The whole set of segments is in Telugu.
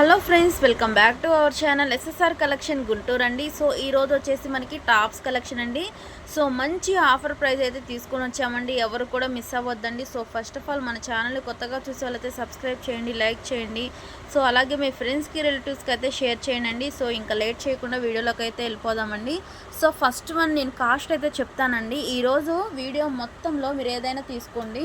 Hello friends, welcome back to our channel SSR collection Guntur అండి. సో ఈ రోజు వచ్చేసి మనకి టాప్స్ కలెక్షన్ అండి. సో మంచి ఆఫర్ ప్రైస్ అయితే తీసుకొని వచ్చామండి. ఎవరు కూడా మిస్ అవ్వద్దండి. సో ఫస్ట్ ఆఫ్ ఆల్ మన ఛానల్ కొత్తగా చూసే వాళ్ళైతే సబ్స్క్రైబ్ చేయండి, లైక్ చేయండి. సో అలాగే మీ ఫ్రెండ్స్కి రిలేటివ్స్కి అయితే షేర్ చేయండి. సో ఇంకా లేట్ చేయకుండా వీడియోలోకి అయితే వెళ్ళిపోదామండి. సో ఫస్ట్ వన్ నేను కాస్ట్ అయితే చెప్తానండి. ఈరోజు వీడియో మొత్తంలో మీరు ఏదైనా తీసుకోండి.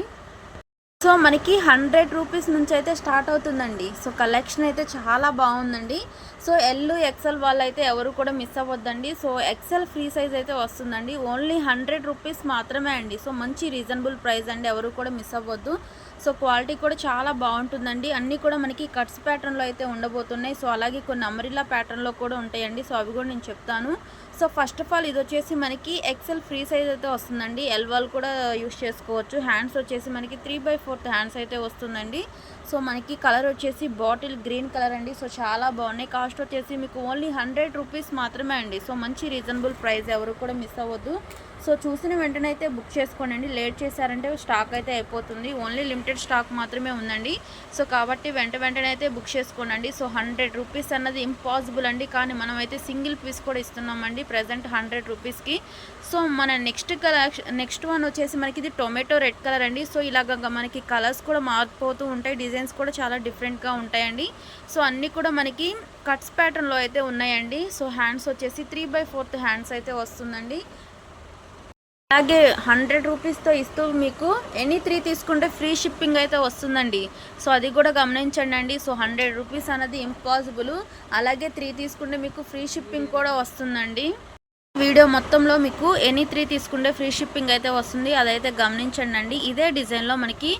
సో మనకి 100 రూపీస్ నుంచి అయితే స్టార్ట్ అవుతుందండి. సో కలెక్షన్ అయితే చాలా బాగుందండి. సో ఎల్ ఎక్సెల్ వాళ్ళు అయితే ఎవరు కూడా మిస్ అవ్వద్దండి. సో ఎక్సెల్ ఫ్రీ సైజ్ అయితే వస్తుందండి. ఓన్లీ 100 రూపీస్ మాత్రమే అండి. సో మంచి రీజనబుల్ ప్రైస్ అండి, ఎవరు కూడా మిస్ అవ్వద్దు. సో క్వాలిటీ కూడా చాలా బాగుంటుందండి. అన్నీ కూడా మనకి కట్స్ ప్యాటర్న్లో అయితే ఉండబోతున్నాయి. సో అలాగే కొన్ని అంబ్రెల్లా ప్యాటర్న్లో కూడా ఉంటాయండి. సో అవి కూడా నేను చెప్తాను. సో ఫస్ట్ ఆఫ్ ఆల్ ఇది వచ్చేసి మనకి ఎక్సెల్ ఫ్రీ సైజ్ అయితే వస్తుందండి. ఎల్ వాళ్ళు కూడా యూస్ చేసుకోవచ్చు. హ్యాండ్స్ వచ్చేసి మనకి 3/4 హ్యాండ్స్ అయితే వస్తుందండి. సో మనకి కలర్ వచ్చేసి బాటిల్ గ్రీన్ కలర్ అండి. సో చాలా బాగున్నాయి. కాస్ట్ వచ్చేసి మీకు ఓన్లీ 100 రూపీస్ మాత్రమే అండి. సో మంచి రీజనబుల్ ప్రైస్, ఎవరు కూడా మిస్ అవ్వద్దు. సో చూసిన వెంటనే అయితే బుక్ చేసుకోండి. లేట్ చేశారంటే స్టాక్ అయితే అయిపోతుంది. ఓన్లీ లిమిటెడ్ స్టాక్ మాత్రమే ఉందండి. సో కాబట్టి వెంటనే అయితే బుక్ చేసుకోండి. సో 100 రూపీస్ అన్నది ఇంపాసిబుల్ అండి, కానీ మనం అయితే సింగిల్ పీస్ కూడా ఇస్తున్నామండి ప్రజెంట్ 100 రూపీస్కి. సో మన నెక్స్ట్ వన్ వచ్చేసి మనకి ఇది టొమాటో రెడ్ కలర్ అండి. సో ఇలాగ మనకి కలర్స్ కూడా మారిపోతూ ఉంటాయి, డిజైన్స్ కూడా చాలా డిఫరెంట్గా ఉంటాయండి. సో అన్నీ కూడా మనకి కట్స్ ప్యాటర్న్లో అయితే ఉన్నాయండి. సో హ్యాండ్స్ వచ్చేసి 3/4 హ్యాండ్స్ అయితే వస్తుందండి. అలాగే 100 రూపీస్తో ఇస్తూ మీకు ఎనీ 3 తీసుకుంటే ఫ్రీ షిప్పింగ్ అయితే వస్తుందండి. సో అది కూడా గమనించండి. సో 100 రూపీస్ అనేది ఇంపాసిబుల్. అలాగే 3 తీసుకుంటే మీకు ఫ్రీ షిప్పింగ్ కూడా వస్తుందండి. వీడియో మొత్తంలో మీకు ఎనీ 3 తీసుకుంటే ఫ్రీ షిప్పింగ్ అయితే వస్తుంది, అదైతే గమనించండి. ఇదే డిజైన్లో మనకి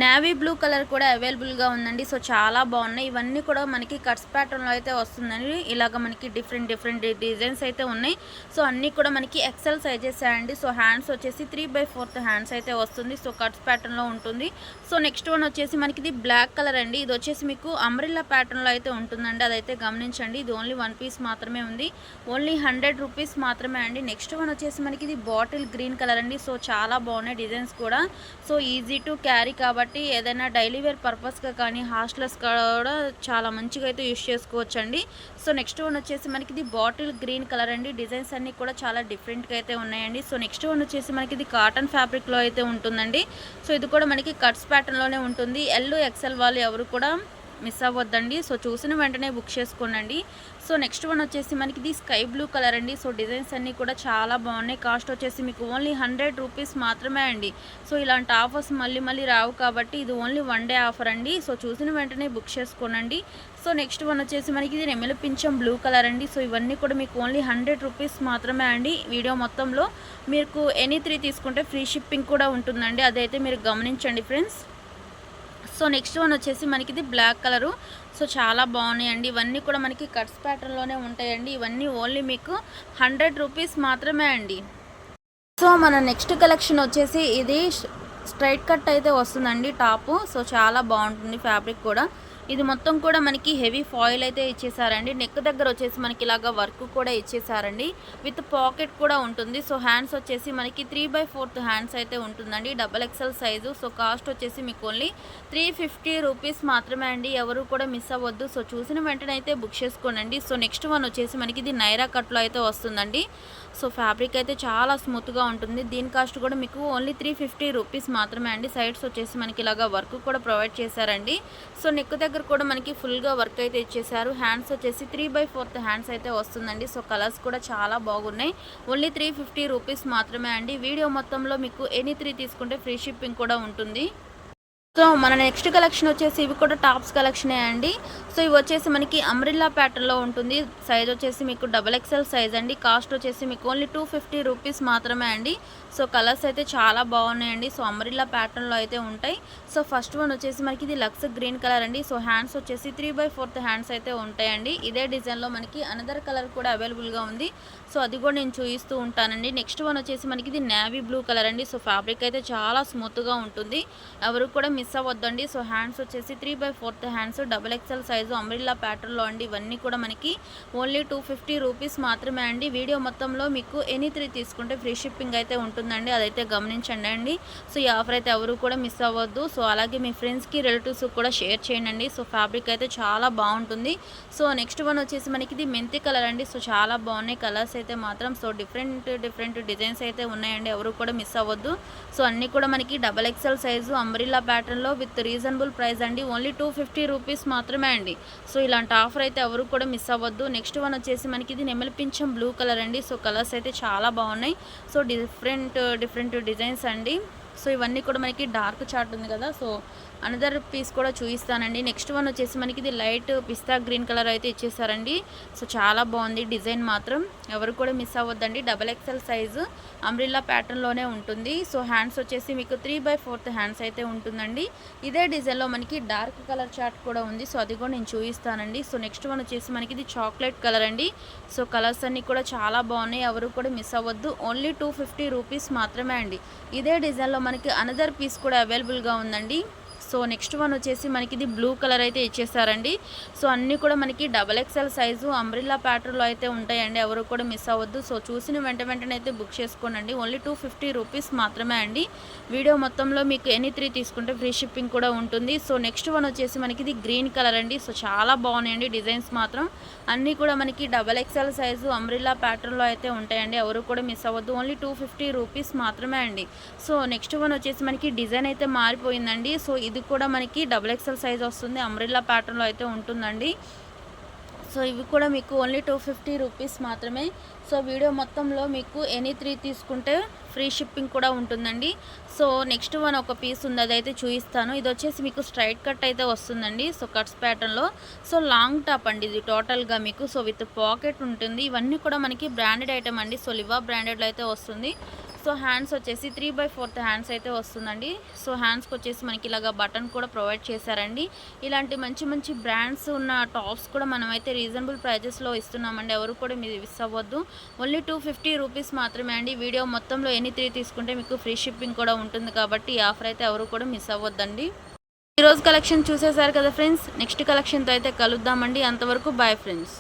నేవీ బ్లూ కలర్ కూడా అవైలబుల్గా ఉందండి. సో చాలా బాగున్నాయి. ఇవన్నీ కూడా మనకి కట్స్ ప్యాటర్న్లో అయితే వస్తుందండి. ఇలాగ మనకి డిఫరెంట్ డిజైన్స్ అయితే ఉన్నాయి. సో అన్నీ కూడా మనకి ఎక్సెల్ సైజెస్ అండి. సో హ్యాండ్స్ వచ్చేసి 3/4 హ్యాండ్స్ అయితే వస్తుంది. సో కట్స్ ప్యాటర్న్లో ఉంటుంది. సో నెక్స్ట్ వన్ వచ్చేసి మనకి ఇది బ్లాక్ కలర్ అండి. ఇది వచ్చేసి మీకు అంబ్రెల్లా ప్యాటర్న్లో అయితే ఉంటుందండి, అదైతే గమనించండి. ఇది ఓన్లీ 1 పీస్ మాత్రమే ఉంది. ఓన్లీ 100 రూపీస్ మాత్రమే అండి. నెక్స్ట్ వన్ వచ్చేసి మనకి ఇది బాటిల్ గ్రీన్ కలర్ అండి. సో చాలా బాగున్నాయి డిజైన్స్ కూడా. సో ఈజీ టు క్యారీ కాబట్టి ఏదైనా డైలీ వేర్ పర్పస్గా కానీ హాస్టల్స్ కూడా చాలా మంచిగా అయితే యూస్ చేసుకోవచ్చు అండి. సో నెక్స్ట్ వన్ వచ్చేసి మనకి ఇది బాటిల్ గ్రీన్ కలర్ అండి. డిజైన్స్ అన్నీ కూడా చాలా డిఫరెంట్గా అయితే ఉన్నాయండి. సో నెక్స్ట్ వన్ వచ్చేసి మనకి ఇది కాటన్ ఫ్యాబ్రిక్లో అయితే ఉంటుందండి. సో ఇది కూడా మనకి కట్స్ ప్యాటర్న్లోనే ఉంటుంది. ఎల్ ఎక్సెల్ వాళ్ళు ఎవరు కూడా మిస్ అవ్వద్దండి. సో చూసిన వెంటనే బుక్ చేసుకోండి. సో నెక్స్ట్ వన్ వచ్చేసి మనకి ఇది స్కై బ్లూ కలర్ అండి. సో డిజైన్స్ అన్నీ కూడా చాలా బాగున్నాయి. కాస్ట్ వచ్చేసి మీకు ఓన్లీ 100 రూపీస్ మాత్రమే అండి. సో ఇలాంటి ఆఫర్స్ మళ్ళీ రావు కాబట్టి ఇది ఓన్లీ 1 డే ఆఫర్ అండి. సో చూసిన వెంటనే బుక్ చేసుకోండి. సో నెక్స్ట్ వన్ వచ్చేసి మనకి ఇది నెమలి పింఛం బ్లూ కలర్ అండి. సో ఇవన్నీ కూడా మీకు ఓన్లీ 100 రూపీస్ మాత్రమే అండి. వీడియో మొత్తంలో మీకు ఎనీ 3 తీసుకుంటే ఫ్రీ షిప్పింగ్ కూడా ఉంటుందండి, అదైతే మీరు గమనించండి ఫ్రెండ్స్. సో నెక్స్ట్ వన్ వచ్చేసి మనకి ఇది బ్లాక్ కలరు. సో చాలా బాగున్నాయండి. ఇవన్నీ కూడా మనకి కట్స్ ప్యాటర్న్లోనే ఉంటాయండి. ఇవన్నీ ఓన్లీ మీకు 100 రూపీస్ మాత్రమే అండి. సో మన నెక్స్ట్ కలెక్షన్ వచ్చేసి ఇది స్ట్రైట్ కట్ అయితే వస్తుందండి టాపు. సో చాలా బాగుంటుంది ఫ్యాబ్రిక్ కూడా. ఇది మొత్తం కూడా మనకి హెవీ ఫాయిల్ అయితే ఇచ్చేసారండి. నెక్ దగ్గర వచ్చేసి మనకి ఇలాగా వర్క్ కూడా ఇచ్చేసారండి, విత్ పాకెట్ కూడా ఉంటుంది. సో హ్యాండ్స్ వచ్చేసి మనకి 3/4 హ్యాండ్స్ అయితే ఉంటుందండి, double XL size. So cost వచ్చేసి మీకు ఓన్లీ 350 రూపీస్ మాత్రమే అండి. ఎవరు కూడా మిస్ అవ్వద్దు. సో చూసిన వెంటనే అయితే బుక్ చేసుకోండి. సో నెక్స్ట్ వన్ వచ్చేసి మనకి ఇది నైరా కట్లో అయితే వస్తుందండి. సో ఫ్యాబ్రిక్ అయితే చాలా స్మూత్గా ఉంటుంది. దీని కాస్ట్ కూడా మీకు ఓన్లీ 350 రూపీస్ మాత్రమే అండి. సైడ్స్ వచ్చేసి మనకి ఇలాగా వర్క్ కూడా ప్రొవైడ్ చేశారండి. సో నెక్ దగ్గర కూడా మనకి ఫుల్గా వర్క్ అయితే ఇచ్చేసారు. హ్యాండ్స్ వచ్చేసి 3/4 హ్యాండ్స్ అయితే వస్తుందండి. సో కలర్స్ కూడా చాలా బాగున్నాయి. ఓన్లీ 350 రూపీస్ మాత్రమే అండి. వీడియో మొత్తంలో మీకు ఎనీ 3 తీసుకుంటే ఫ్రీ షిప్పింగ్ కూడా ఉంటుంది. సో మన నెక్స్ట్ కలెక్షన్ వచ్చేసి ఇవి కూడా టాప్స్ కలెక్షనే అండి. సో ఇవి వచ్చేసి మనకి అంబ్రెల్లా ప్యాటర్న్లో ఉంటుంది. సైజ్ వచ్చేసి మీకు డబల్ ఎక్సెల్ సైజ్ అండి. కాస్ట్ వచ్చేసి మీకు ఓన్లీ 250 రూపీస్ మాత్రమే అండి. సో కలర్స్ అయితే చాలా బాగున్నాయండి. సో అంబ్రెల్లా ప్యాటర్న్లో అయితే ఉంటాయి. సో ఫస్ట్ వన్ వచ్చేసి మనకి ఇది లక్స్ గ్రీన్ కలర్ అండి. సో హ్యాండ్స్ వచ్చేసి 3/4 హ్యాండ్స్ అయితే ఉంటాయండి. ఇదే డిజైన్లో మనకి అనదర్ కలర్ కూడా అవైలబుల్గా ఉంది. సో అది కూడా నేను చూపిస్తూ ఉంటానండి. నెక్స్ట్ వన్ వచ్చేసి మనకి ఇది నేవీ బ్లూ కలర్ అండి. సో ఫ్యాబ్రిక్ అయితే చాలా స్మూత్గా ఉంటుంది, ఎవరు కూడా మిస్ అవ్వద్దండి. సో హ్యాండ్స్ వచ్చేసి 3/4 hands, double XL size, umbrella ప్యాటర్న్లో అండి. ఇవన్నీ కూడా మనకి ఓన్లీ 250 రూపీస్ మాత్రమే అండి. వీడియో మొత్తంలో మీకు ఎనీ 3 తీసుకుంటే ఫ్రీ షిప్పింగ్ అయితే ఉంటుందండి, అదైతే గమనించండి అండి. సో ఈ ఆఫర్ అయితే ఎవరు కూడా మిస్ అవ్వద్దు. సో అలాగే మీ ఫ్రెండ్స్కి, రిలేటివ్స్కి కూడా షేర్ చేయండి. సో ఫ్యాబ్రిక్ అయితే చాలా బాగుంటుంది. సో నెక్స్ట్ వన్ వచ్చేసి మనకి ఇది మెంతి కలర్ అండి. సో చాలా బాగున్నాయి కలర్స్ అయితే మాత్రం. సో డిఫరెంట్ డిజైన్స్ అయితే ఉన్నాయండి, ఎవరు కూడా మిస్ అవ్వద్దు. సో అన్నీ కూడా మనకి డబల్ ఎక్సెల్ సైజు, అంబ్రిల్లా ప్యాటర్న్లో విత్ రీజనబుల్ ప్రైస్ అండి. ఓన్లీ 250 రూపీస్ మాత్రమే అండి. సో ఇలాంటి ఆఫర్ అయితే ఎవరు కూడా మిస్ అవ్వద్దు. నెక్స్ట్ వన్ వచ్చేసి మనకి ఇది నెమలి పింఛం బ్లూ కలర్ అండి. సో కలర్స్ అయితే చాలా బాగున్నాయి. సో డిఫరెంట్ డిజైన్స్ అండి. సో ఇవన్నీ కూడా మనకి డార్క్ చార్ట్ ఉంది కదా, సో అనదర్ పీస్ కూడా చూపిస్తానండి. నెక్స్ట్ వన్ వచ్చేసి మనకి ఇది లైట్ పిస్తా గ్రీన్ కలర్ అయితే ఇచ్చేసారండి. సో చాలా బాగుంది డిజైన్ మాత్రం, ఎవరు కూడా మిస్ అవ్వద్దండి. డబల్ ఎక్సెల్ సైజు, అంబ్రిల్లా ప్యాటర్న్లోనే ఉంటుంది. సో హ్యాండ్స్ వచ్చేసి మీకు 3/4 హ్యాండ్స్ అయితే ఉంటుందండి. ఇదే డిజైన్లో మనకి డార్క్ కలర్ చార్ట్ కూడా ఉంది. సో అది కూడా నేను చూపిస్తానండి. సో నెక్స్ట్ వన్ వచ్చేసి మనకి ఇది చాక్లెట్ కలర్ అండి. సో కలర్స్ అన్నీ కూడా చాలా బాగున్నాయి, ఎవరు కూడా మిస్ అవ్వద్దు. ఓన్లీ 250 రూపీస్ మాత్రమే అండి. ఇదే డిజైన్లో మనకి అనదర్ పీస్ కూడా అవైలబుల్గా ఉందండి. సో నెక్స్ట్ వన్ వచ్చేసి మనకి ఇది బ్లూ కలర్ అయితే ఇచ్చేసారండి. సో అన్నీ కూడా మనకి డబల్ ఎక్సెల్ సైజు, అంబ్రిల్లా ప్యాటర్న్లో అయితే ఉంటాయండి, ఎవరు కూడా మిస్ అవ్వద్దు. సో చూసిన వెంటనే అయితే బుక్ చేసుకోండి. ఓన్లీ 250 రూపీస్ మాత్రమే అండి. వీడియో మొత్తంలో మీకు ఎనీ 3 తీసుకుంటే ఫ్రీ షిప్పింగ్ కూడా ఉంటుంది. సో నెక్స్ట్ వన్ వచ్చేసి మనకి ఇది గ్రీన్ కలర్ అండి. సో చాలా బాగున్నాయండి డిజైన్స్ మాత్రం. అన్నీ కూడా మనకి డబల్ ఎక్సెల్ సైజు, అంబ్రిల్లా ప్యాటర్న్లో అయితే ఉంటాయండి, ఎవరు కూడా మిస్ అవ్వద్దు. ఓన్లీ 250 రూపీస్ మాత్రమే అండి. సో నెక్స్ట్ వన్ వచ్చేసి మనకి డిజైన్ అయితే మారిపోయిందండి. సో ఇది కూడా మనకి డబుల్ ఎక్సెల్ సైజ్ వస్తుంది, అంబ్రిల్లా ప్యాటర్న్లో అయితే ఉంటుందండి. సో ఇవి కూడా మీకు ఓన్లీ 250 రూపీస్ మాత్రమే. సో వీడియో మొత్తంలో మీకు ఎనీ 3 తీసుకుంటే ఫ్రీ షిప్పింగ్ కూడా ఉంటుందండి. సో నెక్స్ట్ వన్ ఒక పీస్ ఉంది, అదైతే చూపిస్తాను. ఇది వచ్చేసి మీకు స్ట్రైట్ కట్ అయితే వస్తుందండి. సో కట్స్ ప్యాటర్న్లో. సో లాంగ్ టాప్ అండి ఇది టోటల్గా మీకు. సో విత్ పాకెట్ ఉంటుంది. ఇవన్నీ కూడా మనకి బ్రాండెడ్ ఐటమ్ అండి. సో లివా బ్రాండెడ్లో అయితే వస్తుంది. సో హ్యాండ్స్ వచ్చేసి 3/4 హ్యాండ్స్ అయితే వస్తుందండి. సో హ్యాండ్స్కి వచ్చేసి మనకి ఇలాగ బటన్ కూడా ప్రొవైడ్ చేశారండి. ఇలాంటి మంచి బ్రాండ్స్ ఉన్న టాప్స్ కూడా మనమైతే రీజనబుల్ ప్రైజెస్లో ఇస్తున్నామండి, ఎవరు కూడా మీరు మిస్ అవ్వద్దు. ఓన్లీ 250 రూపీస్ మాత్రమే అండి. వీడియో మొత్తంలో ఎనీ 3 తీసుకుంటే మీకు ఫ్రీ షిప్పింగ్ కూడా ఉంటుంది కాబట్టి ఈ ఆఫర్ అయితే ఎవరు కూడా మిస్ అవ్వద్దండి. ఈరోజు కలెక్షన్ చూసేసారు కదా ఫ్రెండ్స్, నెక్స్ట్ కలెక్షన్తో అయితే కలుద్దామండి. అంతవరకు బాయ్ ఫ్రెండ్స్.